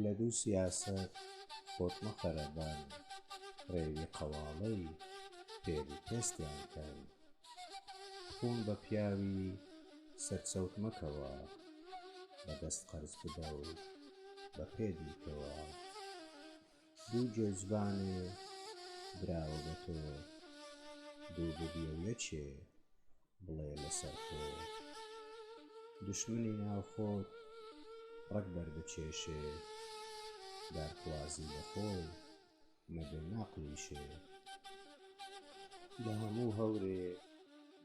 لە دوو سیاسەت خۆت مەخەرەبان، ڕێوی قەواڵەی پێد و پێستیان کەن. خۆن بە پیاوی سەرچەوت مەکەوە، بەدەست قەرز بدە و بە پێدیکەوە. دوو جێزبانێ براوە بە تۆ، دوو ببیە و یەکێ بڵێ لەسەر خۆ. دوشمنی ناوخۆت ڕەک بەربچێشێ، دارخوازی لە خۆی مەبێ ناقویشێ. لە هەموو هەورێ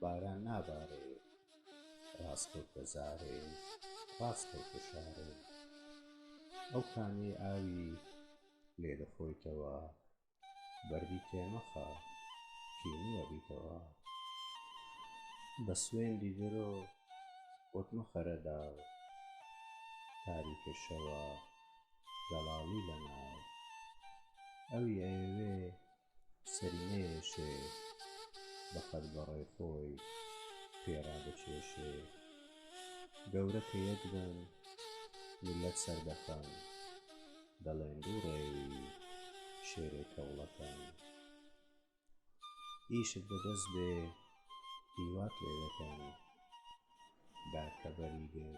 باران نابارێ، ڕاستکەوتە زارێ ڕاستکەوتە شارێ. ئەو کانەی ئاوی لێ دەخۆیتەوە، بەردی تێمەخە کینووە بیتەوە. بە سوێندی درۆ خۆت مەخەرە داو، تاریکە شەوە دەڵاڵی لەناو. ئەوی ئەیەوێ سەری نەیێشێ، بەقەد بەڕێ خۆی پێ ڕادەکێشێ. گەورە کە یەک بن میللەت سەردەخەن، دەڵێن دوو ڕێوی شێرێ کەوڵەکەن. ئیشت بەدەست بێ هیوات لێ دەکەن، دارکە بەریگر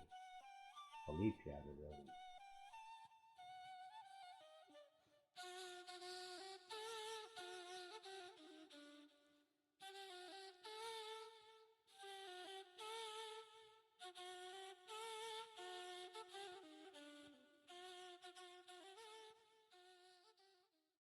هەڵی پیا دەدەن.